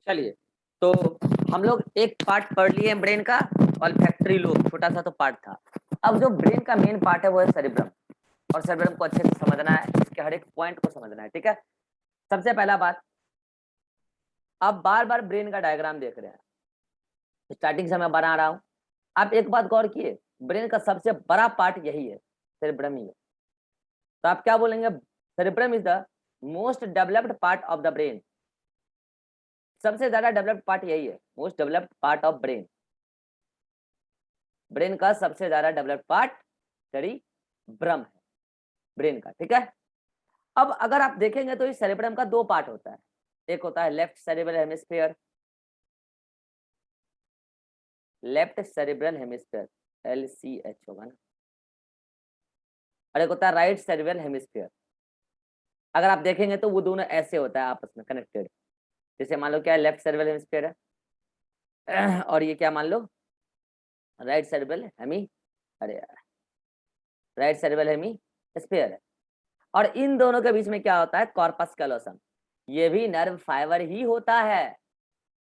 चलिए, तो हम लोग एक पार्ट पढ़ लिए ब्रेन का, ऑल्फैक्टरी लोब छोटा सा तो पार्ट था। अब जो ब्रेन का मेन पार्ट है वो है सेरिब्रम, और सेरिब्रम को अच्छे से समझना है, इसके हर एक पॉइंट को समझना है। ठीक है, सबसे पहला बात, आप बार बार ब्रेन का डायग्राम देख रहे हैं, स्टार्टिंग से मैं बना रहा हूं। आप एक बात गौर किए, ब्रेन का सबसे बड़ा पार्ट यही है, सेरिब्रम ही है। तो आप क्या बोलेंगे? Cerebrum is the most developed part of the brain. सबसे ज्यादा डेवलप्ड पार्ट यही है, most developed part of brain. Brain का सबसे ज्यादा डेवलप्ड पार्ट सेरिब्रम है, ब्रेन का। ठीक है, अब अगर आप देखेंगे तो इस सेरिब्रम का दो पार्ट होता है। एक होता है left cerebral hemisphere, left cerebral hemisphere, LCH होगा ना, और एक होता है राइट सेरिब्रल हेमिस्फीयर। अगर आप देखेंगे तो वो दोनों ऐसे होता है आपस में कनेक्टेड। जैसे मान लो क्या है, लेफ्ट सेरिब्रल हेमिस्फीयर है और ये क्या मान लो, राइट सेरिब्रल हेमी, अरे यार, राइट सेरिब्रल हेमिस्फीयर है। और इन दोनों के बीच में क्या होता है, कॉर्पस कैलोसम। ये भी नर्व फाइबर ही होता है,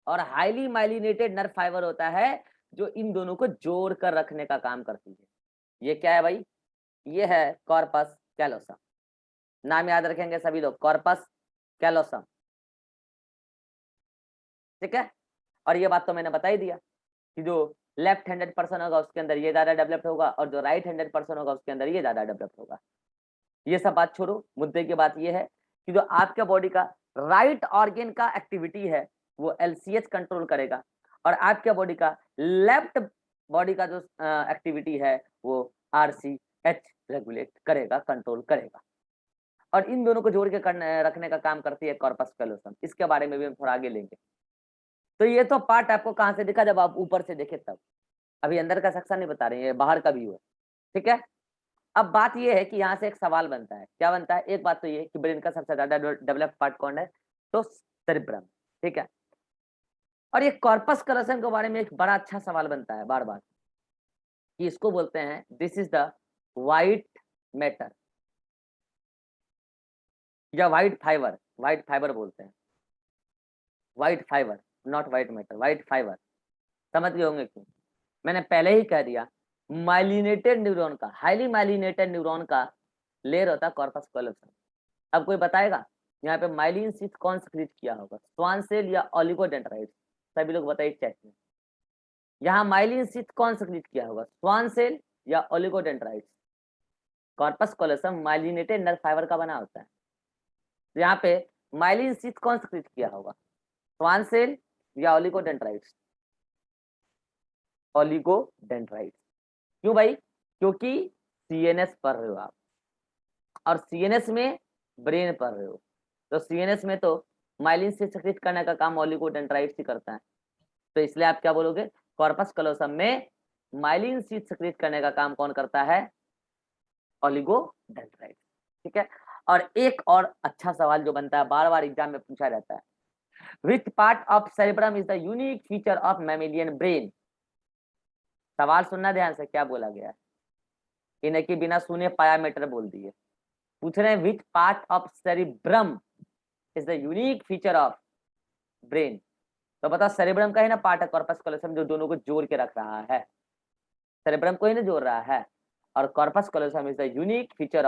और हाईली माइलिनेटेड नर्व फाइबर होता है जो इन दोनों को जोड़ कर रखने का काम करती है। ये क्या है भाई? ये है कॉर्पस कैलोसम। नाम याद रखेंगे सभी लोग, कॉर्पस कैलोसम। ठीक है, और ये बात तो मैंने बता ही दिया कि जो लेफ्ट हैंडेड पर्सन होगा उसके अंदर ये ज्यादा डेवलप्ड होगा, और जो राइट हैंडेड पर्सन होगा उसके अंदर ये ज्यादा डेवलप्ड होगा। ये सब बात छोड़ो, मुद्दे की बात ये है कि जो आपके बॉडी का राइट ऑर्गन का एक्टिविटी है वो LCH कंट्रोल करेगा, और आपके बॉडी का लेफ्ट बॉडी का जो एक्टिविटी है वो RCH रेगुलेट करेगा, कंट्रोल करेगा। और इन दोनों को जोड़ के रखने का काम करती है कॉर्पस कैलोसम। इसके बारे में भी हम थोड़ा आगे लेंगे। तो ये तो पार्ट आपको कहां से दिखा, जब आप ऊपर से देखे तब। अभी अंदर का सेक्शन नहीं बता रहे हैं, बाहर का व्यू है। ठीक है, अब बात यह है कि यहाँ से एक सवाल बनता है। क्या बनता है? एक बात तो ये कि ब्रेन का सबसे ज्यादा डेवलप्ड पार्ट कौन है, तो सेरिब्रम। ठीक है, और ये कॉर्पस कैलोसम के बारे में एक बड़ा अच्छा सवाल बनता है बार बार, कि इसको बोलते हैं this is the white matter या व्हाइट फाइबर बोलते हैं। White fibre, not white matter, white fibre. समझ गए होंगे क्यों? मैंने पहले ही कह दिया, माइलिनेटेड न्यूरॉन का, हाईली माइलिनेटेड न्यूरॉन का लेयर होता है कॉर्पस कैलोसम। अब कोई बताएगा यहाँ पे माइलिन शीथ कौन सिक्रीट किया होगा, स्वान सेल या ओलिगोडेंड्राइट्स? सभी लोग बताइए चैट में, यहाँ माइलिन शीथ कौन सिक्रीट किया होगा, स्वान सेल या oligodendrites? Corpus callosum myelinated nerve fibre का बना होता है, तो यहाँ पे माइलिन शीथ कौन सिक्रीट किया होगा, स्वान सेल या ओलिगोडेंड्राइट्स? ओलिगोडेंड्राइट्स। क्यों भाई? क्योंकि CNS पढ़ रहे हो आप, और CNS में ब्रेन पढ़ रहे हो, तो CNS में तो माइलिन से सक्रिय करने का काम ओलिगोडेंड्राइट्स ही करता है। तो इसलिए आप क्या बोलोगे, कॉर्पस कैलोसम में माइलिन शीथ सक्रिय करने का काम कौन करता है, ओलिगोडेंड्राइट्स। ठीक है, और एक और अच्छा सवाल जो बनता है, बार बार एग्जाम में पूछा जाता है, which part of cerebrum is the unique feature of mammalian brain? सवाल सुनना ध्यान से, क्या बोला गया है, इन्हें कि बिना सुने पायामीटर बोल दिए। पूछ रहे हैं which part of cerebrum is the unique feature of brain. तो बता, सेरिब्रम का ही ना पार्ट है कॉर्पस कैलोसम, जो दोनों को जोड़ के रख रहा है। सेरिब्रम को ही ना जोड़ रहा है, और corpus callosum is the unique feature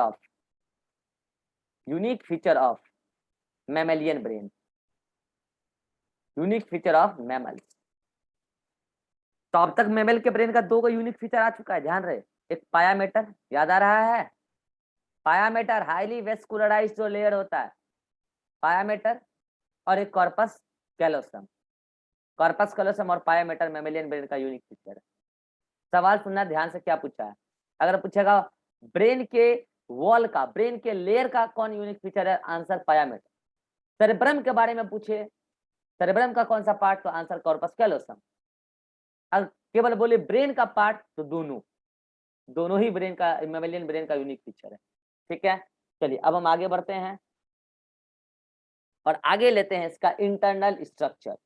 of mammalian brain, unique feature of mammals. तो अब तक मैमल के ब्रेन का दो का यूनिक फीचर आ चुका है, ध्यान रहे। एक पायामेटर, याद आ रहा है? पायामेटर हाईली वेस्कुलराइज्ड जो लेयर होता है, पायामेटर, और एक कॉर्पस कैलोसम। कॉर्पस कैलोसम और पायामेटर मैमेलियन ब्रेन का यूनिक फीचर है। सवाल सुनना ध्यान से, क्या पूछा है? अगर पूछेगा ब्रेन के वॉल का, ब्रेन के लेयर का कौन यूनिक फीचर है, आंसर पायामेटर। सेरेब्रम के बारे में पूछे, सेरेब्रम का कौन सा पार्ट, तो आंसर कॉर्पस कैलोसम। अगर केवल बोले ब्रेन का पार्ट, तो दोनों ही ब्रेन का, मैमेलियन ब्रेन का यूनिक फीचर है। ठीक है, चलिए अब हम आगे बढ़ते हैं और आगे लेते हैं इसका इंटरनल स्ट्रक्चर।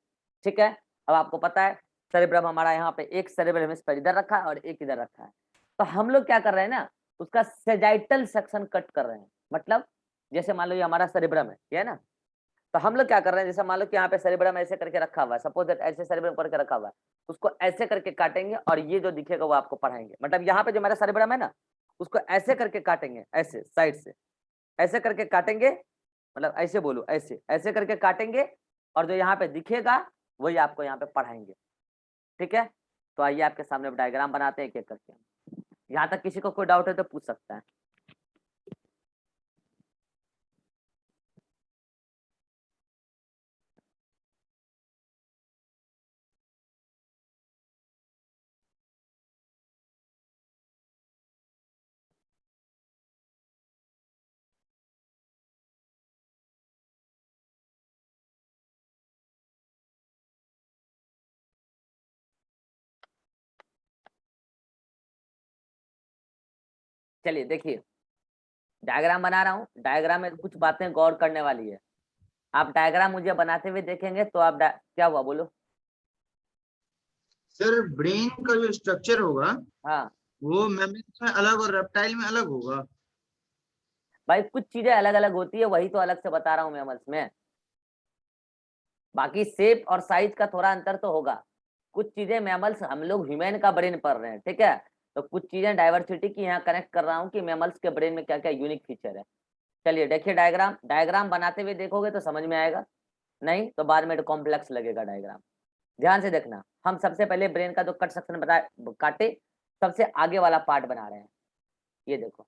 ठीक है, अब आपको पता है सेरेब्रम हमारा यहाँ पे एक सेरेब्रल हेमिस्फीयर इधर रखा है और एक इधर रखा है। तो हम लोग क्या कर रहे हैं ना, उसका सेजाइटल सेक्शन कट कर रहे हैं। मतलब जैसे मान लो ये हमारा सेरेब्रम है, ये है ना, तो हम लोग क्या कर रहे हैं, जैसे मान लो कि यहाँ पे सेरेब्रम ऐसे करके रखा हुआ है, सपोज दैट ऐसे सेरेब्रम करके रखा हुआ है, उसको ऐसे करके काटेंगे और ये जो दिखेगा वो आपको पढ़ाएंगे। मतलब यहाँ पे जो मेरा सेरेब्रम है ना, उसको ऐसे करके काटेंगे, ऐसे साइड से ऐसे करके काटेंगे, मतलब ऐसे बोलो, ऐसे ऐसे करके काटेंगे, और जो यहाँ पे दिखेगा वही आपको यहाँ पे पढ़ाएंगे। ठीक है, तो आइए आपके सामने डायग्राम बनाते हैं एक एक करके। यहाँ तक किसी को कोई डाउट है तो पूछ सकता है। चलिए देखिए, डायग्राम बना रहा हूँ, डायग्राम में कुछ बातें गौर करने वाली है। आप डायग्राम मुझे बनाते हुए देखेंगे तो आप क्या हुआ बोलो। सर ब्रेन का जो स्ट्रक्चर होगा हाँ वो मैमल्स में अलग और रेप्टाइल में अलग होगा। भाई, कुछ चीजें अलग अलग होती है, वही तो अलग से बता रहा हूँ मैमल्स में। बाकी शेप और साइज का थोड़ा अंतर तो होगा। कुछ चीजें मैमल्स, हम लोग ह्यूमन का ब्रेन पढ़ रहे हैं, ठीक है, तो कुछ चीजें डाइवर्सिटी की यहाँ कनेक्ट कर रहा हूँ कि मैमल्स के ब्रेन में क्या क्या यूनिक फीचर है। चलिए देखिए, डायग्राम डायग्राम बनाते हुए देखोगे तो समझ में आएगा, नहीं तो बाद में कॉम्प्लेक्स लगेगा डायग्राम। ध्यान से देखना, हम सबसे पहले ब्रेन का जो कट सेक्शन बताए काटे, सबसे आगे वाला पार्ट बना रहे हैं, ये देखो।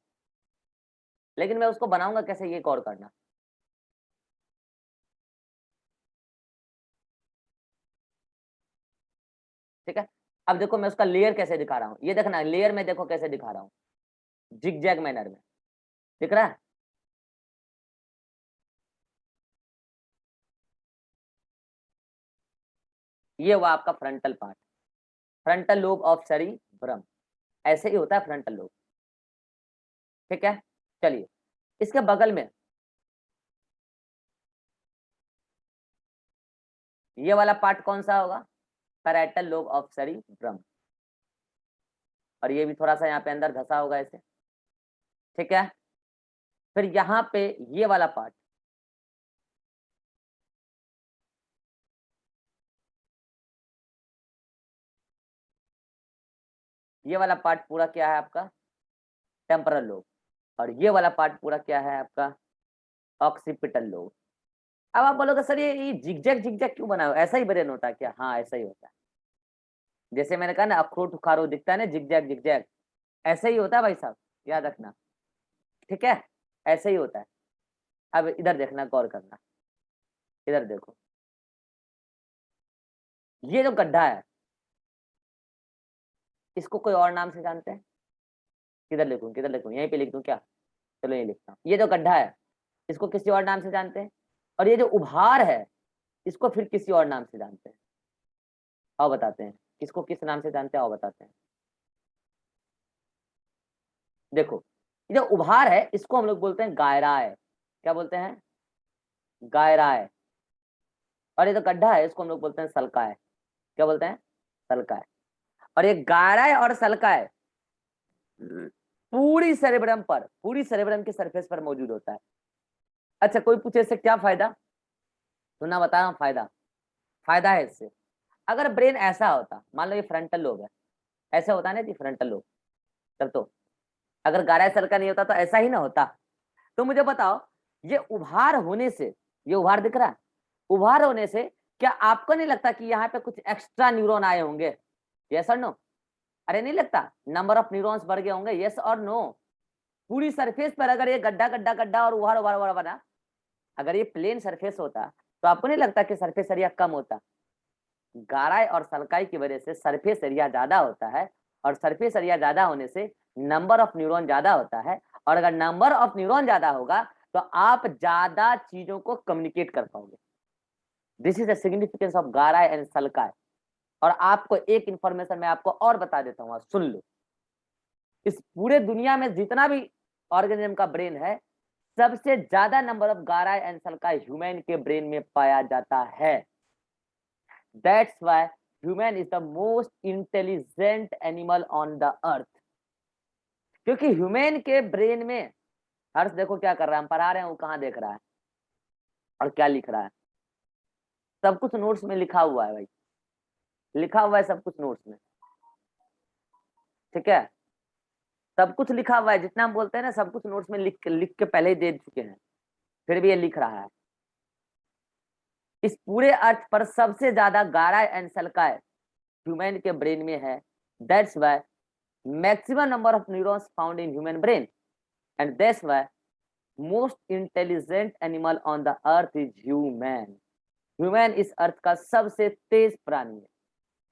लेकिन मैं उसको बनाऊंगा कैसे, ये गौर करना। ठीक है, अब देखो मैं उसका लेयर कैसे दिखा रहा हूँ, ये देखना लेयर में, देखो कैसे दिखा रहा हूँ, जिग जैग मैनर में दिख रहा है। ये हुआ आपका frontal part, frontal lobe of cerebrum, ऐसे ही होता है फ्रंटल लोब। ठीक है, चलिए इसके बगल में ये वाला पार्ट कौन सा होगा, पैराइटल लोब ऑफ सेरिब्रम, और ये भी थोड़ा सा यहाँ पे अंदर धसा होगा ऐसे। ठीक है, फिर यहाँ पे ये वाला पार्ट, ये वाला पार्ट पूरा क्या है आपका, टेम्पोरल लोब, और ये वाला पार्ट पूरा क्या है आपका, ऑक्सीपिटल लोब। अब आप बोलोगे सर ये जिगजैग जिगजैग क्यों बना है, ऐसा ही ब्रेन होता है क्या? हाँ ऐसा ही होता है, जैसे मैंने कहा ना अखरोट उखारो दिखता है ना, जिगजैग जिगजैग, ऐसे ही होता है भाई साहब, याद रखना। ठीक है, ऐसे ही होता है। अब इधर देखना, गौर करना, इधर देखो, ये जो गड्ढा है इसको कोई और नाम से जानते हैं? किधर लिखूं, किधर लिखूं, यहीं पे लिख दूं क्या? चलो ये लिखता हूँ, ये जो गड्ढा है इसको किसी और नाम से जानते हैं, और ये जो उभार है इसको फिर किसी और नाम से जानते हैं। आओ बताते हैं, किसको किस नाम से जानते हैं, आओ बताते हैं। देखो, ये जो उभार है इसको हम लोग बोलते हैं गायराय, क्या बोलते हैं, गायराय। और ये जो गड्ढा है इसको हम लोग बोलते हैं सल्काय, क्या बोलते हैं, सल्काय। और ये गायराय और सल्काय पूरी सेरेब्रम पर, पूरी सेरेब्रम के सरफेस पर मौजूद होता है। अच्छा कोई पूछे इससे क्या फायदा, सुनना बता रहा हूँ फायदा। फायदा है इससे, अगर ब्रेन ऐसा होता, मान लो ये फ्रंटल लोब है, ऐसा होता है ना जी फ्रंटल लोब, तब तो अगर गायराय सल्का नहीं होता तो ऐसा ही ना होता। तो मुझे बताओ, ये उभार होने से, ये उभार दिख रहा है, उभार होने से क्या आपको नहीं लगता कि यहाँ पे कुछ एक्स्ट्रा न्यूरॉन आए होंगे? यस और नो? अरे नहीं लगता, नंबर ऑफ न्यूरॉन्स बढ़ गए होंगे, यस और नो? पूरी सरफेस पर अगर ये गड्ढा गड्ढा गड्ढा और उभार उभार उभार बना, अगर ये प्लेन सरफेस होता तो आपको नहीं लगता कि सरफेस एरिया कम होता? गाराई और सल्काई की वजह से सरफेस एरिया ज्यादा होता है, और सरफेस एरिया ज्यादा होने से नंबर ऑफ न्यूरॉन ज्यादा होता है, और अगर नंबर ऑफ न्यूरॉन ज्यादा होगा तो आप ज्यादा चीजों को कम्युनिकेट कर पाओगे। This is the significance of gyri and sulci. और आपको एक इंफॉर्मेशन मैं आपको और बता देता हूँ, सुन लो। इस पूरे दुनिया में जितना भी ऑर्गेनिज्म का ब्रेन है, सबसे ज्यादा number of gyri and sulci human के ब्रेन में पाया जाता है। That's why human is the most intelligent animal on the earth. क्योंकि ह्यूमन के ब्रेन में, हर्ष देखो क्या कर रहा है, हम पढ़ा रहे हैं, वो कहाँ देख रहा है और क्या लिख रहा है। सब कुछ नोट्स में लिखा हुआ है भाई, लिखा हुआ है सब कुछ नोट्स में, ठीक है, सब कुछ लिखा हुआ है, जितना हम बोलते हैं ना सब कुछ नोट्स में लिख के पहले ही दे चुके हैं, फिर भी ये लिख रहा है। इस पूरे अर्थ पर सबसे ज्यादा गाढ़ा एंड सल्काय ह्यूमन के ब्रेन में है, that's why maximum number of neurons found in human brain and that's why most intelligent animal on the earth is human. Human इस अर्थ का सबसे तेज प्राणी है,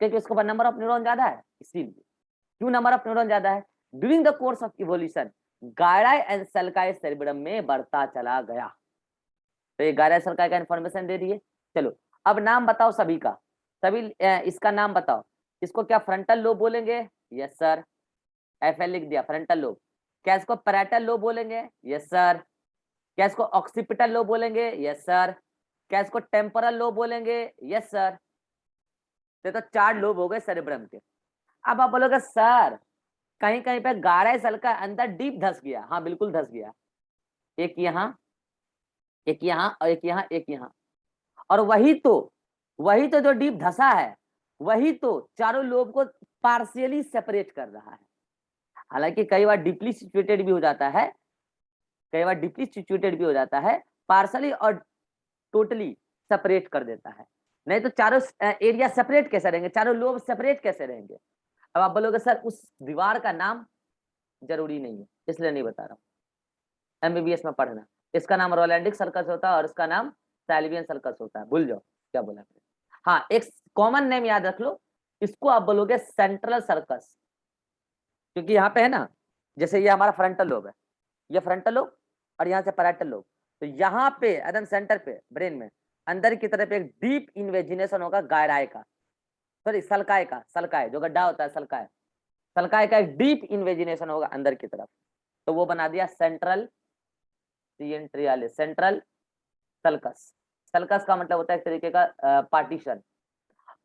क्योंकि उसके पास नंबर ऑफ न्यूरॉन ज्यादा है, इसीलिए। क्यों नंबर ऑफ न्यूरॉन ज्यादा है? During the course of evolution gyri and sulci cerebrum में बढ़ता चला गया। तो ये गायराई सल्काई का इन्फॉर्मेशन दे दिए। चलो अब नाम बताओ सभी का, सभी इसका नाम बताओ। इसको क्या फ्रंटल लोब बोलेंगे? यस सर, एफएल लिख दिया, फ्रंटल लोब। क्या इसको पैराइटल लोब बोलेंगे? Yes sir. क्या इसको ऑक्सीपिटल लोब बोलेंगे? Yes sir. क्या इसको टेम्पोरल लोब बोलेंगे? Yes sir. तो 4 लोब हो गए सेरेब्रम के। अब आप बोलोगे सर कहीं कहीं पे गाढ़ा सल्का अंदर डीप धस गया। हाँ बिल्कुल धस गया, एक यहाँ, एक यहाँ और एक यहाँ, एक यहाँ। और वही तो जो डीप धसा है वही तो चारों लोब को पार्शियली सेपरेट कर रहा है। हालांकि कई बार डीपली सिचुएटेड भी हो जाता है, कई बार डीपली सिचुएटेड भी हो जाता है, पार्शली और टोटली सेपरेट कर देता है। नहीं तो चारों एरिया सेपरेट कैसे रहेंगे, चारों लोब सेपरेट कैसे रहेंगे? अब आप बोलोगे सर उस दीवार का नाम जरूरी नहीं है, इसलिए नहीं बता रहा हूँ। एमबीबीएस में पढ़ना, इसका नाम रोलैंडिक सर्कस होता है और इसका नाम सैल्वियन सर्कस होता है। भूल जाओ क्या बोला। हाँ एक कॉमन नेम याद रख लो, इसको आप बोलोगे सेंट्रल सर्कस, क्योंकि यहाँ पे है ना, जैसे ये हमारा फ्रंटल लोब है, ये फ्रंटल लोब और यहाँ से पैराइटल लोब, तो यहाँ पे एकदम सेंटर पे ब्रेन में अंदर की तरफ एक डीप इन्वेजिनेशन होगा गायराई का, सॉरी सल्काय का, सल्काय जो गड्ढा होता है सल्काय, सल्काय का एक डीप इन्वेजिनेशन होगा अंदर की तरफ, तो वो बना दिया सेंट्रल सीएंट्रियालिस, सेंट्रल सल्कस। सल्कस का मतलब होता है एक तरीके का पार्टीशन।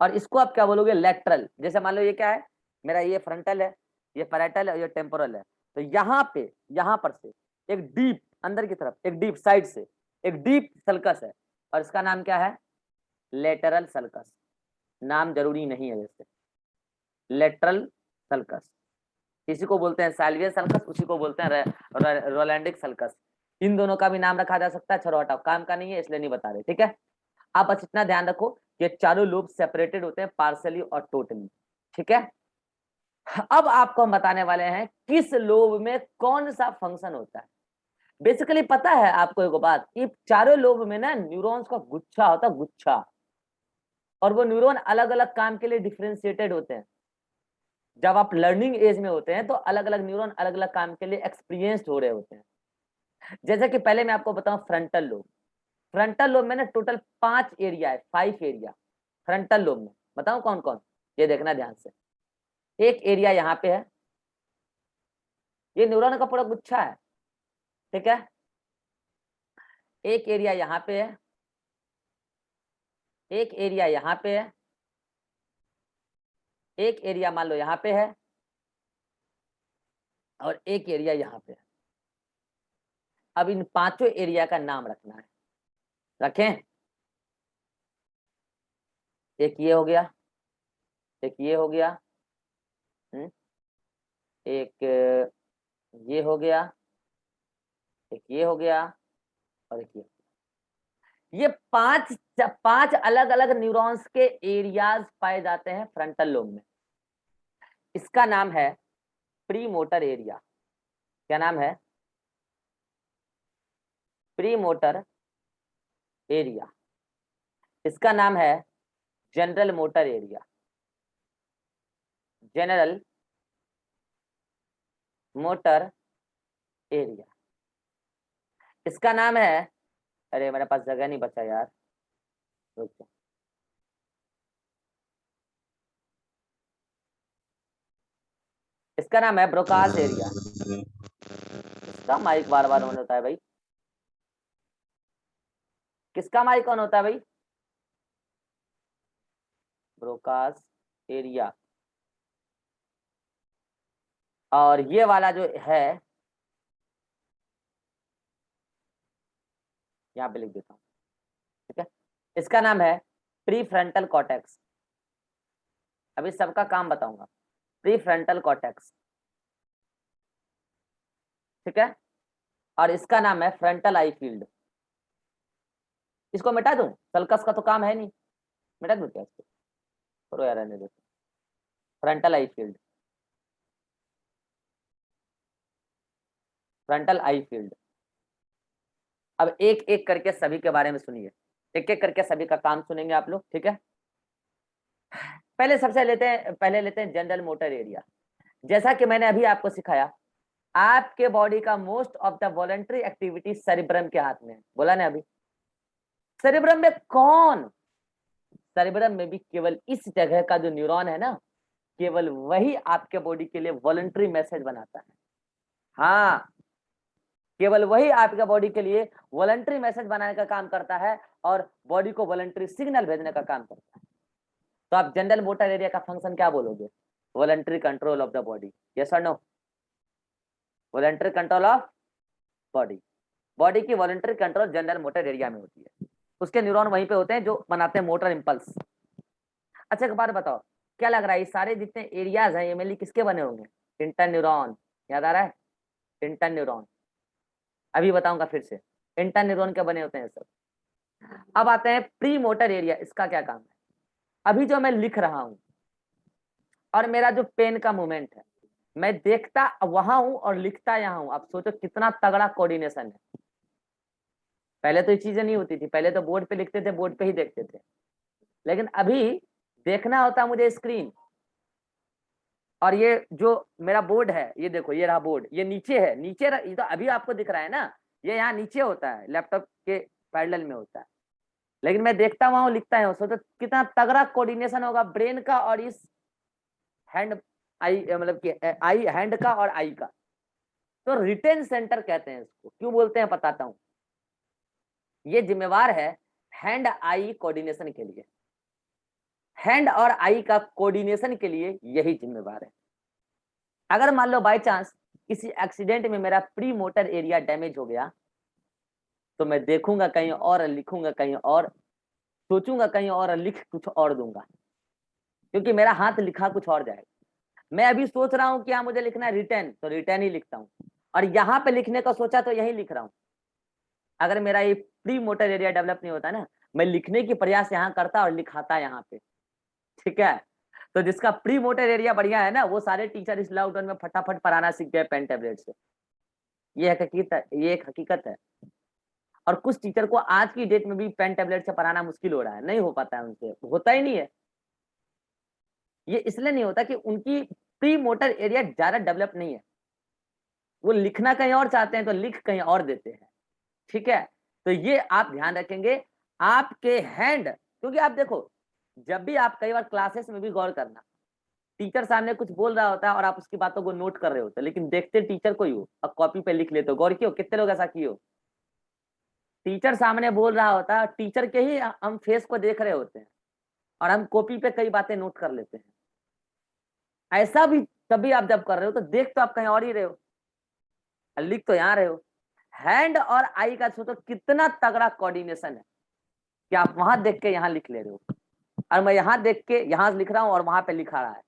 और इसको आप क्या बोलोगे? लेटरल। जैसे मान लो ये क्या है, मेरा ये फ्रंटल है, ये पैराइटल है, ये टेम्पोरल है, तो यहाँ पर से एक डीप अंदर की तरफ, एक डीप साइड से एक डीप सल्कस है और इसका नाम क्या है? Lateral sulcus. नाम जरूरी नहीं है, जैसे लेटरल सल्कस, इसी को बोलते हैं सैल्वियन सल्कस, उसी को बोलते हैं रोलैंडिक सल्कस। इन दोनों का भी नाम रखा जा सकता है। चलो हटाओ, काम का नहीं है इसलिए नहीं बता रहे, ठीक है। आप बस इतना ध्यान रखो कि चारों लोब सेपरेटेड होते हैं पार्शली और टोटली, ठीक है। अब आपको हम बताने वाले हैं किस लोब में कौन सा फंक्शन होता है। बेसिकली पता है आपको एक बात, कि चारों लोब में ना न्यूरॉन्स का गुच्छा होता है, गुच्छा, और वो न्यूरॉन अलग अलग काम के लिए डिफ्रेंशिएटेड होते हैं। जब आप लर्निंग एज में होते हैं तो अलग अलग न्यूरॉन अलग अलग काम के लिए एक्सपीरियंस्ड हो रहे होते हैं। जैसे कि पहले मैं आपको बताऊं फ्रंटल लोब, फ्रंटल लोब में ना टोटल 5 एरिया है, 5 एरिया फ्रंटल लोब में। बताऊं कौन कौन? ये देखना ध्यान से। एक एरिया यहाँ पे है, ये न्यूरॉन का पूरा गुच्छा है, ठीक है। एक एरिया यहाँ पे है, एक एरिया यहाँ पे है, एक एरिया मान लो यहाँ पे है, और एक एरिया यहाँ पे है। अब इन 5 एरिया का नाम रखना है, रखें। एक ये हो गया, एक ये हो गया, एक ये हो गया, एक ये हो गया, और एक ये 5 अलग अलग न्यूरॉन्स के एरियाज पाए जाते हैं फ्रंटल लोब में। इसका नाम है प्री मोटर एरिया। क्या नाम है? Pre motor area. इसका नाम है general motor area, general motor area. इसका नाम है, अरे मेरे पास जगह नहीं बचा यार, रुक जा। इसका नाम है ब्रोकास एरिया। इसका माइक बार बार ऑन होता है भाई, किसका माइक ऑन होता है भाई? Broca's area. और ये वाला जो है, यहाँ पे लिख देता हूँ, ठीक है। इसका नाम है प्री फ्रंटल कॉर्टेक्स, अभी सबका काम बताऊंगा। प्री फ्रंटल कॉर्टेक्स, ठीक है, और इसका नाम है फ्रंटल आई फील्ड। इसको मिटा दूं, सल्कस का तो काम है नहीं, मिटा दूं क्या इसको, छोड़ो यार रहने दो। फ्रंटल आई फील्ड, फ्रंटल आई फील्ड। अब एक एक करके सभी के बारे में सुनिए, एक एक करके सभी का काम सुनेंगे आप लोग, ठीक है। पहले सबसे पहले लेते हैं जनरल मोटर एरिया। जैसा कि मैंने अभी आपको सिखाया, आपके बॉडी का most of the voluntary activity cerebrum के हाथ में है, बोला ना अभी। सेरिब्रम में कौन, सेरिब्रम में भी केवल इस जगह का जो न्यूरॉन है ना, केवल वही आपके बॉडी के लिए वॉलंटरी मैसेज बनाता है। हाँ, केवल वही आपके बॉडी के लिए वॉलंटरी मैसेज बनाने का काम करता है और बॉडी को वॉलंटरी सिग्नल भेजने का काम करता है। तो आप जनरल मोटर एरिया का फंक्शन क्या बोलोगे, voluntary control of the body, yes और no, voluntary control of body. Body की voluntary control general motor area में होती है, उसके न्यूरॉन वहीं पे होते हैं जो बनाते हैं मोटर इंपल्स। अच्छा एक बात बताओ, क्या लग रहा है ये सारे जितने एरियाज हैं ये मेनली किसके बने होंगे, इंटर न्यूरॉन, याद आ रहा है, इंटर न्यूरॉन। अभी बताऊंगा फिर से, इंटर न्यूरॉन के बने होते हैं सब। अब आते हैं प्री मोटर एरिया, इसका क्या काम है। अभी जो मैं लिख रहा हूं और मेरा जो पेन का मूवमेंट है, मैं देखता वहां हूं और लिखता यहाँ हूं। आप सोचो कितना तगड़ा कोऑर्डिनेशन है। पहले तो ये चीजें नहीं होती थी, पहले तो बोर्ड पे लिखते थे, बोर्ड पे ही देखते थे, लेकिन अभी देखना होता मुझे स्क्रीन। और ये जो मेरा बोर्ड है, ये देखो ये रहा बोर्ड, ये नीचे है, ये तो अभी आपको दिख रहा है ना, ये यहाँ नीचे होता है, लैपटॉप के पैरेलल में होता है, लेकिन मैं देखता वहां लिखता है। सोचो कितना तगड़ा कोऑर्डिनेशन होगा ब्रेन का और इस हैंड आई, मतलब कि आई हैंड का और आई का। तो रिटेन सेंटर कहते हैं इसको, क्यों बोलते हैं बताता हूं। ये जिम्मेवार है हैंड आई कोऑर्डिनेशन के लिए, हैंड और आई का कोऑर्डिनेशन के लिए यही जिम्मेवार है। अगर मान लो बाय चांस किसी एक्सीडेंट में मेरा प्री मोटर एरिया डैमेज हो गया, तो मैं देखूंगा कहीं और, लिखूंगा कहीं और, सोचूंगा कहीं और, लिख कुछ और दूंगा, क्योंकि मेरा हाथ लिखा कुछ और जाएगा। मैं अभी सोच रहा हूँ कि हाँ मुझे लिखना है रिटर्न, तो रिटर्न ही लिखता हूँ, और यहाँ पे लिखने का सोचा तो यही लिख रहा हूँ। अगर मेरा ये प्री मोटर एरिया डेवलप नहीं होता ना, मैं लिखने की प्रयास यहाँ करता और लिखाता यहाँ पे, ठीक है। तो जिसका प्री मोटर एरिया बढ़िया है ना, वो सारे टीचर इस लॉकडाउन में फटाफट पढ़ाना सीख गए पेन टेबलेट से। ये हकीकत है, ये एक हकीकत है। और कुछ टीचर को आज की डेट में भी पेन टेबलेट से पढ़ाना मुश्किल हो रहा है, नहीं हो पाता है उनसे, होता ही नहीं है। ये इसलिए नहीं होता कि उनकी प्री मोटर एरिया ज्यादा डेवलप नहीं है, वो लिखना कहीं और चाहते हैं तो लिख कहीं और देते हैं, ठीक है। तो ये आप ध्यान रखेंगे आपके हैंड, क्योंकि आप देखो जब भी आप कई बार क्लासेस में भी गौर करना, टीचर सामने कुछ बोल रहा होता है और आप उसकी बातों को नोट कर रहे होते, लेकिन देखते टीचर को ही हो और कॉपी पे लिख लेते हो। गौर कियो, कितने लोग ऐसा किए हो, टीचर सामने बोल रहा होता है, टीचर के ही हम फेस को देख रहे होते हैं और हम कॉपी पे कई बातें नोट कर लेते हैं। ऐसा भी तभी आप जब कर रहे हो तो देख तो आप कहीं और ही रहे हो, लिख तो यहाँ रहे हो। हैंड और आई का सोचो कितना तगड़ा कोऑर्डिनेशन है कि आप वहां देख के यहाँ लिख ले रहे हो, और मैं यहाँ देख के यहाँ लिख रहा हूँ और वहां पे लिखा रहा है।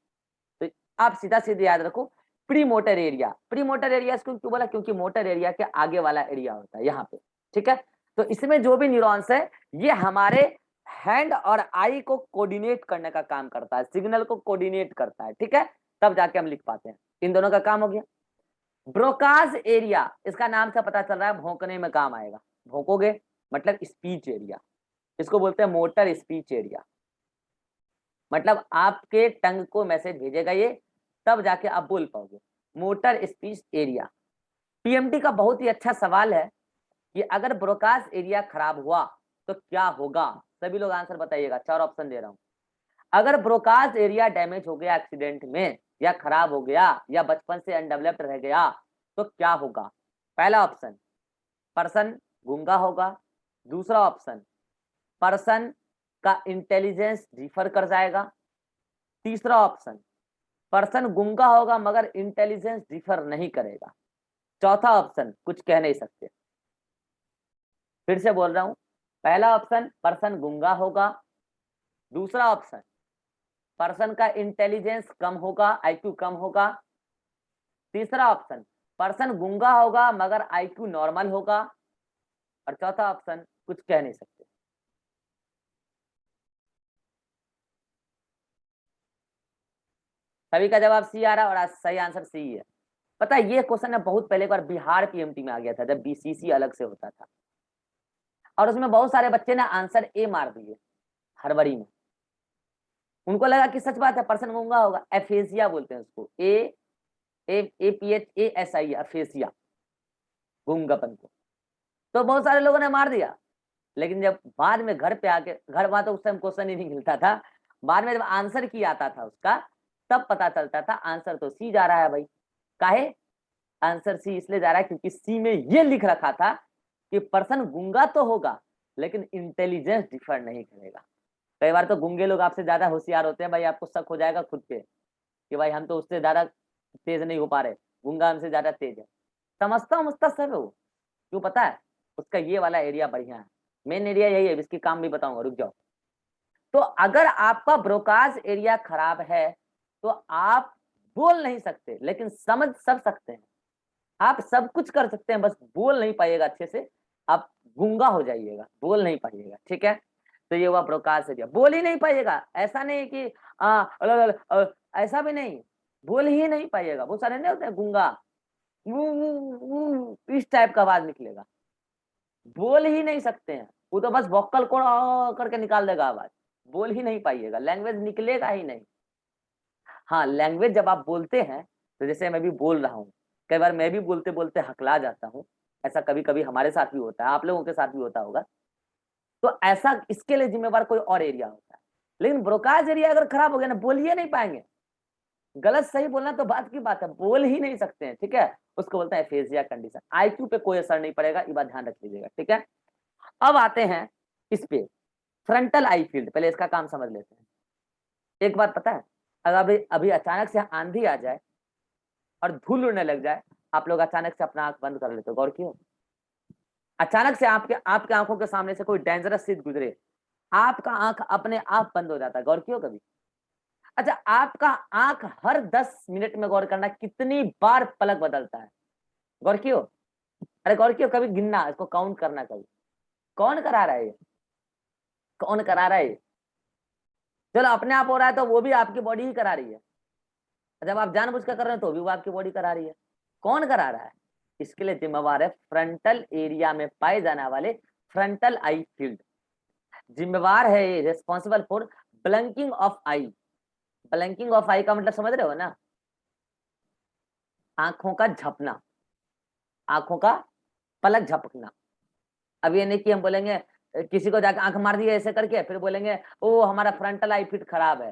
तो आप सीधा सीधे याद रखो pre motor area. Pre motor area इसको क्यों बोला, क्योंकि मोटर एरिया के आगे वाला एरिया होता है यहाँ पे, ठीक है। तो इसमें जो भी न्यूरॉन्स है ये हमारे हैंड और आई को कोऑर्डिनेट करने का काम करता है, सिग्नल को कोऑर्डिनेट करता है, ठीक है, तब जाके हम लिख पाते हैं। इन दोनों का काम हो गया। ब्रोकास एरिया, इसका नाम से पता चल रहा है भौंकने में काम आएगा, भौंकोगे मतलब स्पीच एरिया, इसको बोलते हैं मोटर स्पीच एरिया। मतलब आपके टंग को मैसेज भेजेगा ये, तब जाके आप बोल पाओगे, मोटर स्पीच एरिया। पीएमटी का बहुत ही अच्छा सवाल है कि अगर ब्रोकास एरिया खराब हुआ तो क्या होगा। सभी लोग आंसर बताइएगा, 4 ऑप्शन दे रहा हूं। अगर ब्रोकास एरिया डैमेज हो गया एक्सीडेंट में, या खराब हो गया, या बचपन से अनडेवलप्ड रह गया, तो क्या होगा। पहला ऑप्शन, पर्सन गूंगा होगा। दूसरा ऑप्शन, पर्सन का इंटेलिजेंस डिफर कर जाएगा। तीसरा ऑप्शन, पर्सन गूंगा होगा मगर इंटेलिजेंस डिफर नहीं करेगा। चौथा ऑप्शन, कुछ कह नहीं सकते। फिर से बोल रहा हूं, पहला ऑप्शन पर्सन गूंगा होगा, दूसरा ऑप्शन, पर्सन का इंटेलिजेंस कम होगा, आईक्यू कम होगा। तीसरा ऑप्शन, पर्सन गूंगा होगा मगर आईक्यू नॉर्मल होगा। और चौथा ऑप्शन, कुछ कह नहीं सकते। सभी का जवाब सी आ रहा है और आज सही आंसर सी है। पता है ये क्वेश्चन है बहुत पहले एक बार बिहार पीएमटी में आ गया था, जब बीसीसी अलग से होता था, और उसमें बहुत सारे बच्चे ने आंसर ए मार दिए हड़बड़ी में। उनको लगा कि सच बात है पर्सन गूंगा होगा, एफेसिया बोलते हैं उसको, APHASIA, अफेसिया, गूंगापन को। तो बहुत सारे लोगों ने मार दिया, लेकिन जब बाद में घर पे आके, घर वहां तो उस टाइम क्वेश्चन ही नहीं मिलता था, बाद में जब आंसर की आता था उसका, तब पता चलता था आंसर तो सी जा रहा है भाई। काहे आंसर सी इसलिए जा रहा है क्योंकि सी में ये लिख रखा था कि पर्सन गूंगा तो होगा लेकिन इंटेलिजेंस डिफर नहीं करेगा। कई बार तो गूंगे लोग आपसे ज्यादा होशियार होते हैं भाई, आपको शक हो जाएगा खुद पे कि भाई हम तो उससे ज्यादा तेज नहीं हो पा रहे, गूंगा हमसे ज्यादा तेज है। समझता सब है वो, क्यों पता है, उसका ये वाला एरिया बढ़िया है, मेन एरिया यही है, इसकी काम भी बताऊंगा, रुक जाओ। तो अगर आपका ब्रोकाज एरिया खराब है तो आप बोल नहीं सकते लेकिन समझ सब सकते हैं, आप सब कुछ कर सकते हैं, बस बोल नहीं पाइएगा अच्छे से, आप गूंगा हो जाइएगा, बोल नहीं पाइएगा, ठीक है। तो ये हुआ ब्रोकाज एरिया, बोल ही नहीं पाइएगा, ऐसा नहीं कि ऐसा भी नहीं, बोल ही नहीं पाइएगा। बहुत सारे नहीं होते हैं गूंगा, इस टाइप का आवाज निकलेगा, बोल ही नहीं सकते हैं, वो तो बस वोकल को करके निकाल देगा आवाज, बोल ही नहीं पाइएगा, लैंग्वेज निकलेगा ही नहीं। हाँ लैंग्वेज जब आप बोलते हैं, तो जैसे मैं भी बोल रहा हूँ, कई बार मैं भी बोलते बोलते हकला जाता हूँ, ऐसा कभी कभी हमारे साथ भी होता है, आप लोगों के साथ भी होता होगा। तो ऐसा इसके लिए जिम्मेवार कोई और एरिया होता है, लेकिन ब्रोकाज एरिया अगर खराब हो गया ना, बोलिए नहीं पाएंगे, गलत सही बोलना तो बात की बात है, बोल ही नहीं सकते हैं, ठीक है, उसको बोलते हैं एफेजिया कंडीशन। आईक्यू पे कोई असर नहीं पड़ेगा, ये बात ध्यान रख लीजिएगा, ठीक है। अब आते हैं इस पे, फ्रंटल आई फील्ड, पहले इसका काम समझ लेते हैं। एक बात पता है, अगर अभी अचानक से आंधी आ जाए और धूल उड़ने लग जाए, आप लोग अचानक से अपना आंख बंद कर लेते हो, गौर किया, अचानक से आपके आपके आंखों के सामने से कोई डेंजरस चीज गुजरे, आपका आंख अपने आप बंद हो जाता है, गौर किया कभी। अच्छा, आपका आंख हर 10 मिनट में, गौर करना, कितनी बार पलक बदलता है, गौर कियो। अरे गौर कियो, कभी गिनना, इसको काउंट करना कभी, कौन करा रहा है ये, कौन करा रहा है ये? चलो अपने आप हो रहा है तो वो भी आपकी बॉडी ही करा रही है, जब आप जानबूझ कर रहे हो तो भी वो आपकी बॉडी करा रही है, कौन करा रहा है? इसके लिए जिम्मेवार है फ्रंटल एरिया में पाए जाने वाले फ्रंटल आई फील्ड, जिम्मेवार है ये, responsible for blanking of eye. Blanking of eye का मतलब समझ रहे हो ना, आंखों का झपना, आंखों का पलक झपकना। अब ये नहीं कि हम बोलेंगे किसी को जाकर आंख मार दिए ऐसे करके, फिर बोलेंगे ओ हमारा फ्रंटल आई फील्ड खराब है,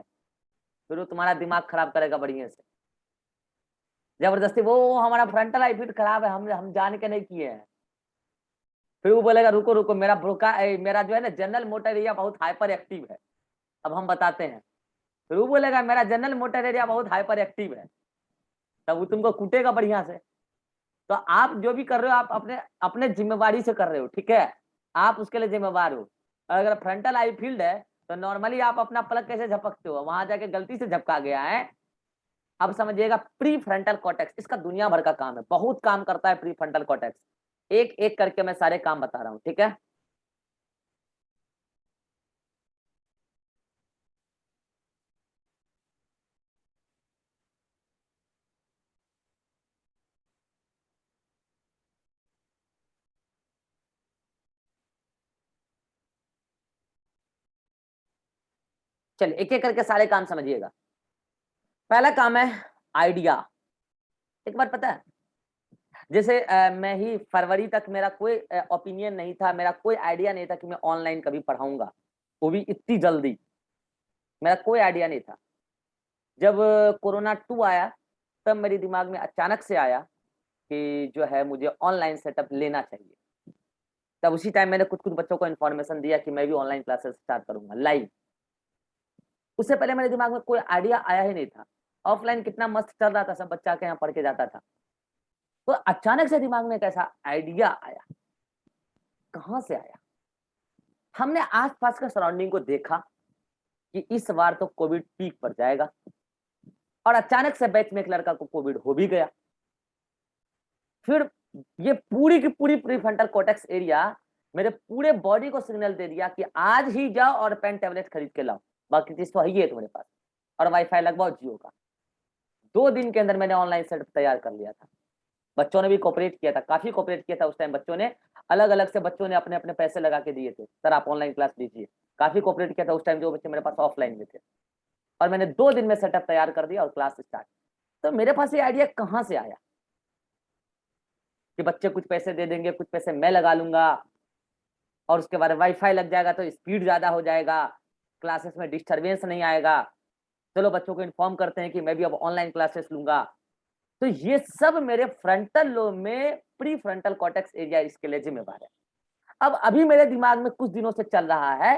फिर वो तुम्हारा दिमाग खराब करेगा बढ़िया से, जबरदस्ती, वो हमारा फ्रंटल आई फील्ड खराब है, हम जान के नहीं किए हैं। फिर वो बोलेगा रुको रुको, मेरा जो है ना जनरल मोटर एरिया बहुत हाइपर एक्टिव है, अब हम बताते हैं। फिर वो बोलेगा मेरा जनरल मोटर एरिया बहुत हाइपर एक्टिव है, तब वो तुमको कूटेगा बढ़िया से। तो आप जो भी कर रहे हो, आप अपने अपने जिम्मेवारी से कर रहे हो, ठीक है, आप उसके लिए जिम्मेवार हो। अगर फ्रंटल आई फील्ड है तो नॉर्मली आप अपना पलक कैसे झपकते हो, वहां जाके गलती से झपका गया है। अब समझिएगा, प्री फ्रंटल कॉर्टेक्स, इसका दुनिया भर का काम है, बहुत काम करता है प्री फ्रंटल कॉर्टेक्स, एक एक करके मैं सारे काम बता रहा हूँ, ठीक है। चलिए एक एक करके सारे काम समझिएगा। पहला काम है आइडिया। एक बार पता है, जैसे मैं ही फरवरी तक मेरा कोई ओपिनियन नहीं था, मेरा कोई आइडिया नहीं था कि मैं ऑनलाइन कभी पढ़ाऊंगा, वो भी इतनी जल्दी, मेरा कोई आइडिया नहीं था। जब कोरोना 2 आया, तब मेरे दिमाग में अचानक से आया कि जो है मुझे ऑनलाइन सेटअप लेना चाहिए। तब उसी टाइम मैंने कुछ कुछ बच्चों को इन्फॉर्मेशन दिया कि मैं भी ऑनलाइन क्लासेस स्टार्ट करूंगा लाइव। उससे पहले मेरे दिमाग में कोई आइडिया आया ही नहीं था, ऑफलाइन कितना मस्त चल रहा था, सब बच्चा के यहाँ पढ़ के जाता था। तो अचानक से दिमाग में एक ऐसा आइडिया आया, कहाँ से आया, हमने आसपास के सराउंडिंग को देखा, कि इस बार तो कोविड पीक पर जाएगा, और अचानक से बैच में एक लड़का को कोविड हो भी गया। फिर ये पूरी की पूरी प्रीफ्रंटल कॉर्टेक्स एरिया मेरे पूरे बॉडी को सिग्नल दे दिया कि आज ही जाओ और पेन टेबलेट खरीद के लाओ, बाकी चीज तो है तुम्हारे पास, और वाईफाई लगवाओ जियो का। 2 दिन के अंदर मैंने ऑनलाइन सेटअप तैयार कर लिया था। बच्चों ने भी कोऑपरेट किया था, काफी कोऑपरेट किया था उस टाइम। बच्चों ने अलग अलग से बच्चों ने अपने अपने पैसे लगा के दिए थे, सर आप ऑनलाइन क्लास लीजिए। काफी कोऑपरेट किया था उस टाइम जो बच्चे मेरे पास ऑफलाइन में थे, और मैंने 2 दिन में सेटअप तैयार कर दिया और क्लास स्टार्ट। तो मेरे पास ये आइडिया कहाँ से आया कि बच्चे कुछ पैसे दे देंगे, कुछ पैसे मैं लगा लूंगा, और उसके बाद वाईफाई लग जाएगा तो स्पीड ज्यादा हो जाएगा, क्लासेस में डिस्टरबेंस नहीं आएगा, चलो बच्चों को इन्फॉर्म करते हैं कि मैं भी अब ऑनलाइन क्लासेस लूंगा। तो ये सब मेरे फ्रंटल लोब में प्री फ्रंटल कॉर्टेक्स एरिया इसके लिए जिम्मेवार है। अब अभी मेरे दिमाग में कुछ दिनों से चल रहा है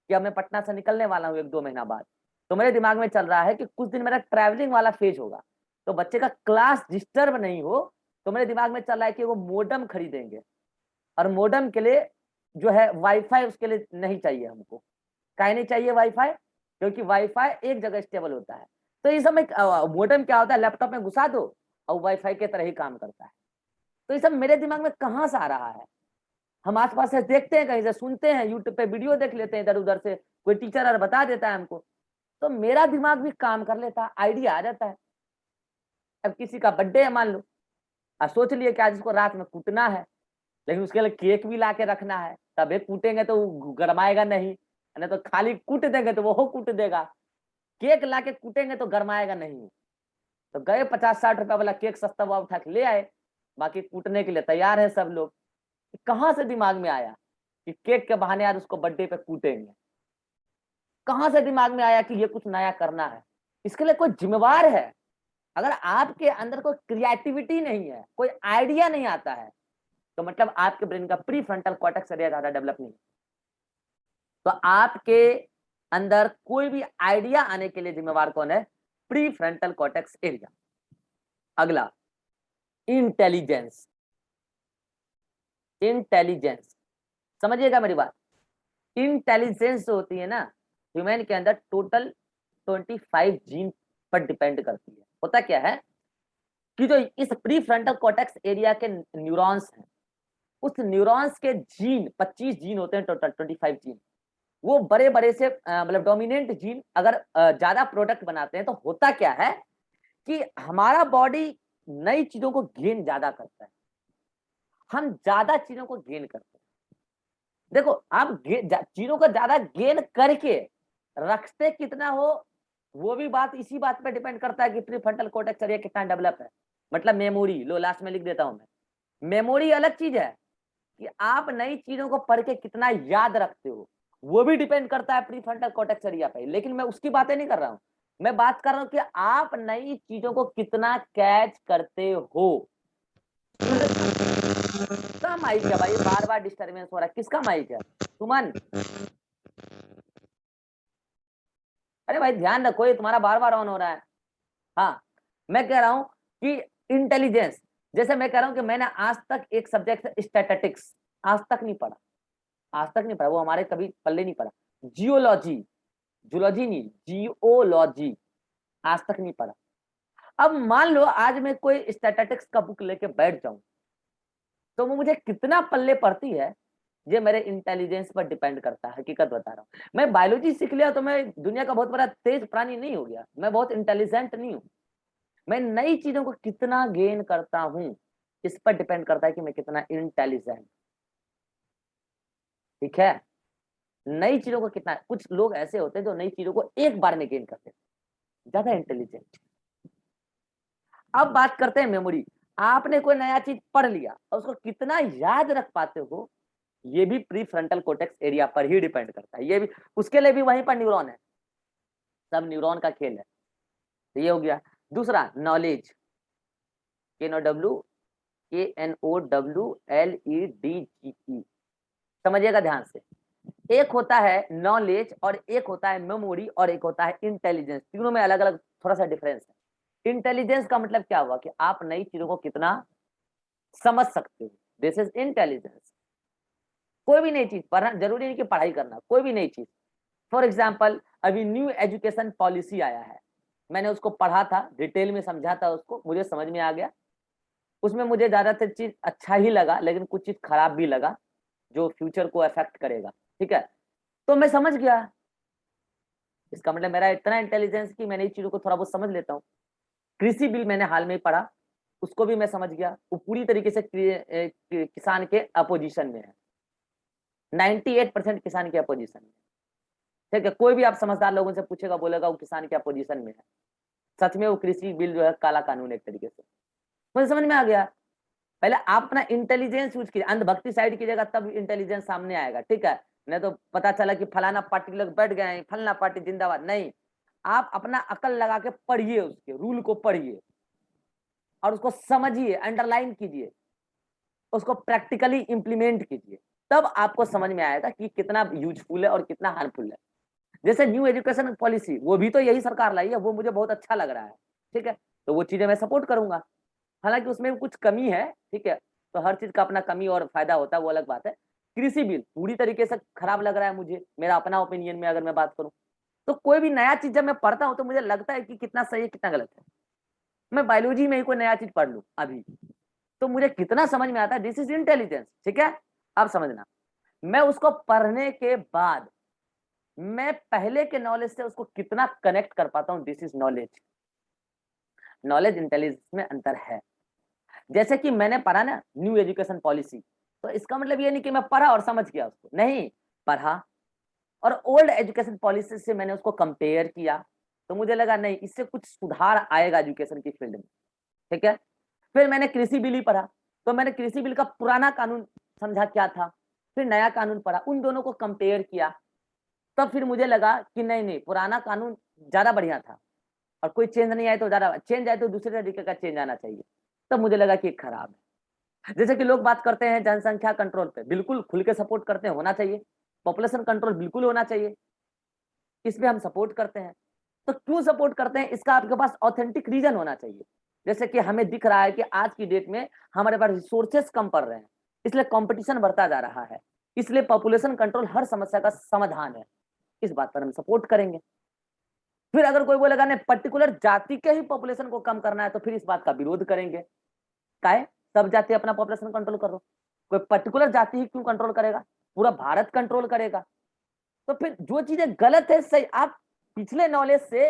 कि अब मैं पटना से निकलने वाला हूँ 1-2 महीना बाद, तो मेरे दिमाग में चल रहा है कि कुछ दिन मेरा ट्रैवलिंग वाला फेज होगा, तो बच्चे का क्लास डिस्टर्ब नहीं हो, तो मेरे दिमाग में चल रहा है कि वो मोडम खरीदेंगे, और मोडम के लिए जो है वाईफाई उसके लिए नहीं चाहिए हमको। काहे नहीं चाहिए वाईफाई? क्योंकि वाईफाई एक जगह स्टेबल होता है। तो इस समय मोडम क्या होता है, लैपटॉप में घुसा दो और वाईफाई के तरह ही काम करता है। तो ये सब मेरे दिमाग में कहाँ से आ रहा है? हम आस पास से देखते हैं, कहीं से सुनते हैं, यूट्यूब पे वीडियो देख लेते हैं इधर उधर से, कोई टीचर और बता देता है हमको, तो मेरा दिमाग भी काम कर लेता है, आइडिया आ जाता है। अब किसी का बर्थडे है मान लो, सोच लिए कि आज इसको रात में कूटना है, लेकिन उसके लिए केक भी ला के रखना है, तबे कूटेंगे तो गरमाएगा नहीं, तो खाली कूट देंगे तो वो कूट देगा। केक ला के कूटेंगे तो गरमाएगा नहीं। तो गए 50-60 रुपया वाला केक सस्ता हुआ उठा के ले आए, बाकी कूटने के लिए तैयार है सब लोग। कहाँ से दिमाग में आया कि केक के बहाने आज उसको बर्थडे पे कूटेंगे? कहाँ से दिमाग में आया कि ये कुछ नया करना है? इसके लिए कोई जिम्मेवार है। अगर आपके अंदर कोई क्रिएटिविटी नहीं है, कोई आइडिया नहीं आता है, तो मतलब आपके ब्रेन का प्री फ्रंटल कॉर्टेक्स एरिया ज्यादा डेवलप नहीं। तो आपके अंदर कोई भी आइडिया आने के लिए जिम्मेवार कौन है? Pre frontal cortex area. अगला, इंटेलिजेंस। इंटेलिजेंस समझिएगा मेरी बात। इंटेलिजेंस जो होती है ना, ह्यूमन के अंदर टोटल 25 जीन पर डिपेंड करती है। होता क्या है कि जो इस प्री फ्रंटल कॉर्टेक्स एरिया के न्यूरॉन्स हैं, उस न्यूरॉन्स के जीन 25 जीन होते हैं, टोटल 25 जीन। वो बड़े बड़े से मतलब डोमिनेंट जीन अगर ज्यादा प्रोडक्ट बनाते हैं, तो होता क्या है कि हमारा बॉडी नई चीजों को गेन ज्यादा करता है, हम ज्यादा चीजों को गेन करते हैं। देखो आप चीजों को ज्यादा गेन करके रखते कितना हो, वो भी बात इसी बात पे डिपेंड करता है कि प्रीफ्रंटल कॉर्टेक्स एरिया कितना डेवलप है। मतलब मेमोरी लो, लास्ट में लिख देता हूं मैं। मेमोरी अलग चीज है कि आप नई चीजों को पढ़ के कितना याद रखते हो, वो भी डिपेंड करता है प्रीफ्रंटल कॉर्टेक्स एरिया पे। लेकिन मैं उसकी बातें नहीं कर रहा हूं, मैं बात कर रहा हूं कि आप नई चीजों को कितना कैच करते हो। किसका माइक है भाई, बार बार डिस्टर्बेंस हो रहा है, किसका माइक है? सुमन, अरे भाई ध्यान रखो, ये तुम्हारा बार बार ऑन हो रहा है। हाँ, मैं कह रहा हूं कि इंटेलिजेंस, जैसे मैं कह रहा हूं कि मैंने आज तक एक सब्जेक्ट स्टैटिस्टिक्स आज तक नहीं पढ़ा, आज तक नहीं पढ़ा, वो हमारे कभी पल्ले नहीं पड़ा। जियोलॉजी, जूलॉजी नहीं, जियोलॉजी आज तक नहीं पढ़ा। अब मान लो आज मैं कोई स्टैटिस्टिक्स का बुक लेके बैठ जाऊं, तो वो मुझे कितना पल्ले पड़ती है, ये मेरे इंटेलिजेंस पर डिपेंड करता है। हकीकत बता रहा हूँ, मैं बायोलॉजी सीख लिया तो मैं दुनिया का बहुत बड़ा तेज प्राणी नहीं हो गया, मैं बहुत इंटेलिजेंट नहीं हूँ। मैं नई चीजों को कितना गेन करता हूँ, इस पर डिपेंड करता है कि मैं कितना इंटेलिजेंट। ठीक है, नई चीजों को कितना, कुछ लोग ऐसे होते हैं जो नई चीजों को एक बार में गेन करते हैं, ज्यादा इंटेलिजेंट। अब बात करते हैं मेमोरी। आपने कोई नया चीज पढ़ लिया और उसको कितना याद रख पाते हो, ये भी प्री फ्रंटल कोर्टेक्स एरिया पर ही डिपेंड करता है। ये भी, उसके लिए भी वहीं पर न्यूरॉन है, सब न्यूरॉन का खेल है। तो ये हो गया। दूसरा, नॉलेज, KNOWLEDGE, समझिएगा ध्यान से। एक होता है नॉलेज और एक होता है मेमोरी और एक होता है इंटेलिजेंस। तीनों में अलग अलग थोड़ा सा डिफरेंस है। इंटेलिजेंस का मतलब क्या हुआ कि आप नई चीजों को कितना समझ सकते हो, दिस इज इंटेलिजेंस। कोई भी नई चीज पढ़ना जरूरी नहीं कि पढ़ाई करना, कोई भी नई चीज। फॉर एग्जाम्पल अभी न्यू एजुकेशन पॉलिसी आया है, मैंने उसको पढ़ा था, डिटेल में समझा था उसको, मुझे समझ में आ गया। उसमें मुझे ज्यादातर चीज अच्छा ही लगा, लेकिन कुछ चीज खराब भी लगा जो फ्यूचर को अफेक्ट करेगा। ठीक है, तो मैं समझ गया। इसका मतलब मेरा इतना इंटेलिजेंस कि मैंने इस चीजों को थोड़ा बहुत समझ लेता हूँ। कृषि बिल मैंने हाल में ही पढ़ा, उसको भी मैं समझ गया। वो पूरी तरीके से किसान के अपोजिशन में है, 98% किसान के अपोजिशन में। ठीक है, कोई भी आप समझदार लोगों से पूछेगा, बोलेगा वो किसान के अपोजिशन में है। सच में वो कृषि बिल जो है काला कानून एक तरीके से। मुझे समझ में आ गया। पहले आप अपना इंटेलिजेंस यूज कीजिए, अंधभक्ति साइड कीजिएगा तब इंटेलिजेंस सामने आएगा। ठीक है, नहीं तो पता चला कि फलाना पार्टी लोग बैठ गए हैं, फलाना पार्टी जिंदाबाद। नहीं, आप अपना अकल लगा के पढ़िए, उसके रूल को पढ़िए और उसको समझिए, अंडरलाइन कीजिए, उसको प्रैक्टिकली इंप्लीमेंट कीजिए, तब आपको समझ में आएगा कि कितना यूजफुल है और कितना हार्मफुल है। जैसे न्यू एजुकेशन पॉलिसी, वो भी तो यही सरकार लाई है, वो मुझे बहुत अच्छा लग रहा है। ठीक है, तो वो चीजें मैं सपोर्ट करूंगा। हालांकि उसमें कुछ कमी है। ठीक है, तो हर चीज का अपना कमी और फायदा होता है, वो अलग बात है। कृषि बिल पूरी तरीके से खराब लग रहा है मुझे, मेरा अपना ओपिनियन में अगर मैं बात करूं तो। कोई भी नया चीज जब मैं पढ़ता हूं तो मुझे लगता है कि कितना सही है कितना गलत है। मैं बायोलॉजी में ही कोई नया चीज पढ़ लूं अभी, तो मुझे कितना समझ में आता है, दिस इज इंटेलिजेंस। ठीक है, अब समझना, मैं उसको पढ़ने के बाद मैं पहले के नॉलेज से उसको कितना कनेक्ट कर पाता हूं, this is knowledge. Knowledge intelligence में अंतर है। जैसे कि मैंने पढ़ा ना न्यू एजुकेशन पॉलिसी, तो इसका मतलब ये नहीं कि मैं पढ़ा और समझ गया उसको, नहीं, पढ़ा और ओल्ड एजुकेशन पॉलिसी से मैंने उसको कंपेयर किया, तो मुझे लगा नहीं, इससे कुछ सुधार आएगा एजुकेशन की फील्ड में। ठीक है, फिर मैंने कृषि बिल ही पढ़ा, तो मैंने कृषि बिल का पुराना कानून समझा क्या था, फिर नया कानून पढ़ा, उन दोनों को कंपेयर किया, तब फिर मुझे लगा कि नहीं नहीं, पुराना कानून ज्यादा बढ़िया था, और कोई चेंज नहीं आए तो ज्यादा, चेंज आए तो दूसरे तरीके का चेंज आना चाहिए। तब मुझे लगा कि खराब है। जैसे कि लोग बात करते हैं जनसंख्या कंट्रोल पे, बिल्कुल खुल के सपोर्ट करते हैं, होना चाहिए। पॉपुलेशन कंट्रोल बिल्कुल होना चाहिए, इसमें हम सपोर्ट करते हैं। तो क्यों सपोर्ट करते हैं, इसका आपके पास ऑथेंटिक रीजन होना चाहिए। जैसे कि हमें दिख रहा है कि आज की डेट में हमारे पास रिसोर्सेस कम पड़ रहे हैं, इसलिए कंपटीशन बढ़ता जा रहा है, इसलिए पॉपुलेशन कंट्रोल हर समस्या का समाधान है। इस बात पर हम सपोर्ट करेंगे। फिर अगर कोई बोलेगा नहीं, पर्टिकुलर जाति के ही पॉपुलेशन को कम करना है, तो फिर इस बात का विरोध करेंगे। काहे, सब जाति अपना पॉपुलेशन कंट्रोल करो, कोई पर्टिकुलर जाति ही क्यों कंट्रोल करेगा, पूरा भारत कंट्रोल करेगा। तो फिर जो चीजें गलत है सही, आप पिछले नॉलेज से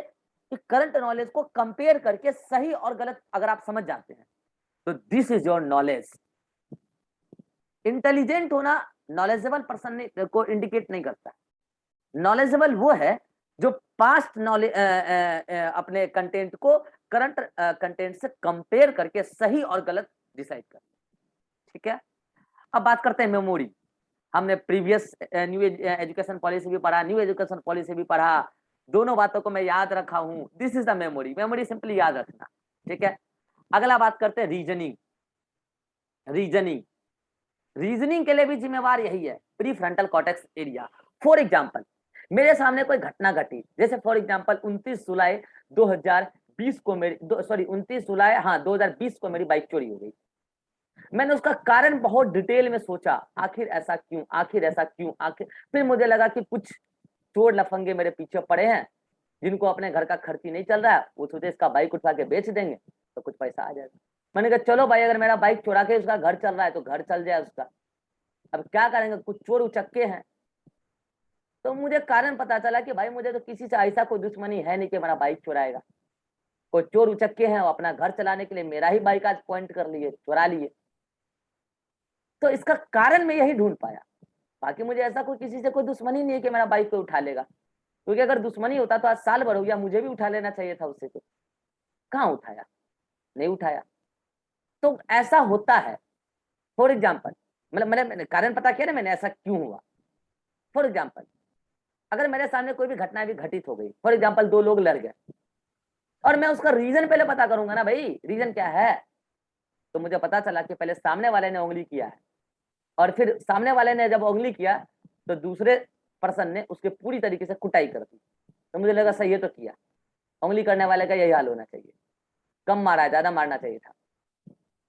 करंट नॉलेज को कंपेयर करके सही और गलत अगर आप समझ जाते हैं, तो this is your knowledge. Intelligent होना नॉलेजेबल पर्सन को इंडिकेट नहीं करता। नॉलेजेबल वो है जो पास्ट नॉलेज अपने कंटेंट को करंट कंटेंट से कंपेयर करके सही और गलत डिसाइड कर। ठीक है, अब बात करते हैं मेमोरी। हमने प्रीवियस न्यू एजुकेशन पॉलिसी भी पढ़ा, न्यू एजुकेशन पॉलिसी भी पढ़ा, दोनों बातों को मैं याद रखा हूं। This is the memory. Memory simply याद रखना। ठीक है, अगला बात करते हैं रीजनिंग। रीजनिंग रीजनिंग के लिए भी जिम्मेवार यही है, pre frontal cortex area. For example, मेरे सामने कोई घटना घटी, जैसे फॉर एग्जाम्पल 29 जुलाई 2020 को मेरी 29 जुलाई, हाँ 2020 को मेरी बाइक चोरी हो गई। मैंने उसका कारण बहुत डिटेल में सोचा, आखिर ऐसा क्यों, आखिर ऐसा क्यों, आखिर। फिर मुझे लगा कि कुछ चोर लफंगे मेरे पीछे पड़े हैं, जिनको अपने घर का खर्ची नहीं चल रहा है, वो सोचे इसका बाइक उठा के बेच देंगे तो कुछ पैसा आ जाएगा। मैंने कहा चलो भाई, अगर मेरा बाइक चुरा के उसका घर चल रहा है तो घर चल जाए उसका। अब क्या करेंगे, कुछ चोर उचक्के हैं। तो मुझे कारण पता चला कि भाई मुझे तो किसी से ऐसा कोई दुश्मनी है नहीं कि मेरा बाइक चुराएगा। कोई चोर उचक्के हैं, वो अपना घर चलाने के लिए मेरा ही बाइक आज पॉइंट कर लिए, चुरा लिए। तो इसका कारण मैं यही ढूंढ पाया। बाकी मुझे ऐसा कोई किसी से कोई दुश्मनी नहीं है कि मेरा बाइक कोई उठा लेगा, क्योंकि अगर दुश्मनी होता तो आज साल भर हो गया, मुझे भी उठा लेना चाहिए था उससे। तो कहाँ उठाया, नहीं उठाया। तो ऐसा होता है। फॉर एग्जाम्पल, मतलब मैंने कारण पता किया ना, मैंने ऐसा क्यों हुआ। फॉर एग्जाम्पल, अगर मेरे सामने कोई भी घटना भी घटित हो गई, फॉर एग्जाम्पल 2 लोग लड़ गए, और मैं उसका रीजन पहले पता करूंगा ना, भाई रीजन क्या है। तो मुझे पता चला कि पहले सामने वाले ने उंगली किया है, और फिर सामने वाले ने जब उंगली किया तो दूसरे पर्सन ने उसके पूरी तरीके से कुटाई कर दी। तो मुझे लगा सही है, तो किया। उंगली करने वाले का यही हाल होना चाहिए, कम मारा है, ज्यादा मारना चाहिए था।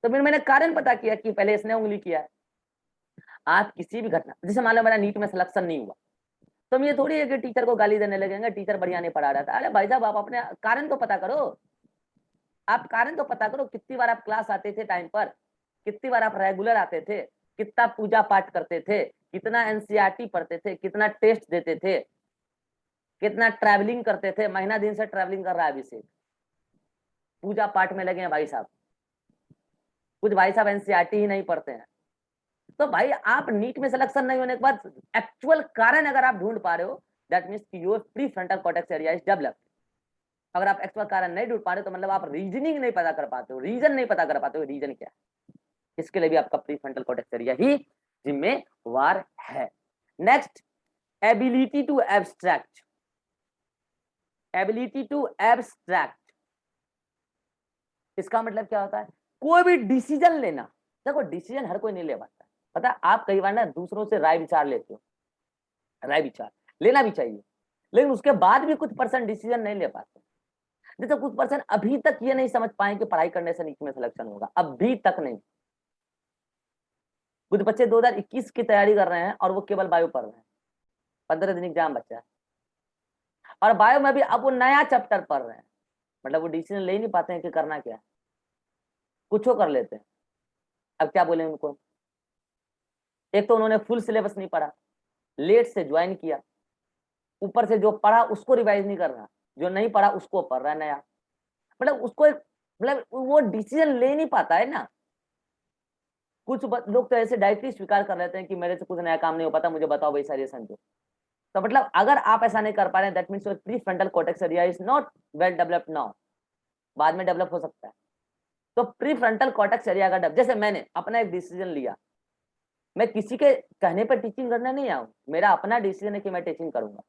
तो फिर मैंने कारण पता किया कि पहले इसने उंगली किया है। आप किसी भी घटना, जैसे मान लो मेरा नीट में सिलेक्शन नहीं हुआ, तुम ये थोड़ी है कि टीचर को गाली देने लगेंगे, टीचर बढ़िया नहीं पढ़ा रहा था। अरे भाई साहब, आप अपने कारण तो पता करो, आप कारण तो पता करो। कितनी बार आप क्लास आते थे टाइम पर, कितनी बार आप रेगुलर आते थे, कितना पूजा पाठ करते थे, कितना एनसीईआरटी पढ़ते थे, कितना टेस्ट देते थे, कितना ट्रैवलिंग करते थे। महीना दिन से ट्रैवलिंग कर रहा है अभिषेक, पूजा पाठ में लगे हैं भाई साहब। कुछ भाई साहब एनसीईआरटी ही नहीं पढ़ते हैं। तो भाई आप नीट में सिलेक्शन नहीं होने के बाद एक्चुअल कारण अगर आप ढूंढ पा रहे हो, दैट मीन्स कि your pre frontal cortex area is developed. अगर आप एक्चुअल कारण नहीं ढूंढ पा रहे तो मतलब आप रीजनिंग नहीं पता कर पाते हो, रीजन नहीं पता कर पाते हो, रीजन क्या है। इसके लिए भी आपका प्री फ्रंटल कॉर्टेक्स एरिया ही जिम्मेवार है। Next, ability to abstract. Ability to abstract, इसका मतलब क्या होता है? कोई भी डिसीजन लेना। देखो डिसीजन हर कोई नहीं ले पाता, पता है? आप कई बार ना दूसरों से राय विचार लेते हो, राय विचार लेना भी चाहिए, लेकिन उसके बाद भी कुछ पर्सन डिसीजन नहीं ले पाते। जैसे कुछ पर्सन अभी तक ये नहीं समझ पाए कि पढ़ाई करने से नीट में सिलेक्शन होगा, अभी तक नहीं। कुछ बच्चे 2021 की तैयारी कर रहे हैं और वो केवल बायो पढ़ रहे हैं, 15 दिन एग्जाम बचा है, और बायो में भी अब वो नया चैप्टर पढ़ रहे हैं। मतलब वो डिसीजन ले ही नहीं पाते हैं कि करना क्या है, कुछ कर लेते हैं। अब क्या बोले उनको? एक तो उन्होंने फुल सिलेबस नहीं पढ़ा, लेट से ज्वाइन किया, ऊपर से जो पढ़ा उसको रिवाइज नहीं कर रहा, जो नहीं पढ़ा उसको पढ़ रहा है नया। मतलब उसको मतलब वो डिसीजन ले नहीं पाता है ना। कुछ लोग तो ऐसे डायरेक्टली स्वीकार कर लेते हैं कि मेरे से कुछ नया काम नहीं हो पाता, मुझे बताओ भाई सजेशन दो। तो मतलब अगर आप ऐसा नहीं कर पा रहे हैं, that means your pre frontal cortex area is not well developed now, बाद में डेवलप हो सकता है। तो प्री फ्रंटल कॉर्टेक्स एरिया का डेवलप, जैसे मैंने अपना एक डिसीजन लिया, मैं किसी के कहने पर टीचिंग करने नहीं आऊँ, मेरा अपना डिसीजन है कि मैं टीचिंग करूंगा।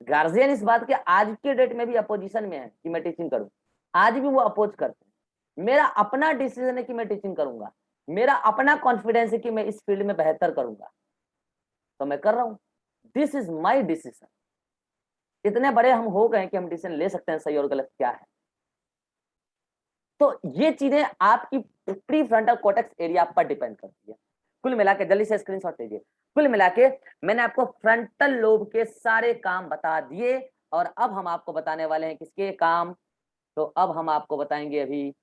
गार्जियन इस बात के आज के डेट में भी अपोजिशन में है कि मैं टीचिंग करूं, आज भी वो अपोज करते हैं। मेरा अपना डिसीजन है कि मैं टीचिंग करूंगा, मेरा अपना कॉन्फिडेंस है कि मैं इस फील्ड में बेहतर करूंगा, तो मैं कर रहा हूं। This is my decision. इतने बड़े हम हो गए कि हम डिसीजन ले सकते हैं सही और गलत क्या है। तो ये चीजें आपकी प्री फ्रंटल कॉर्टेक्स एरिया पर डिपेंड करती है। कुल मिला के जल्दी से स्क्रीनशॉट लीजिए। कुल मिला के मैंने आपको फ्रंटल लोब के सारे काम बता दिए, और अब हम आपको बताने वाले हैं किसके काम? तो अब हम आपको बताएंगे अभी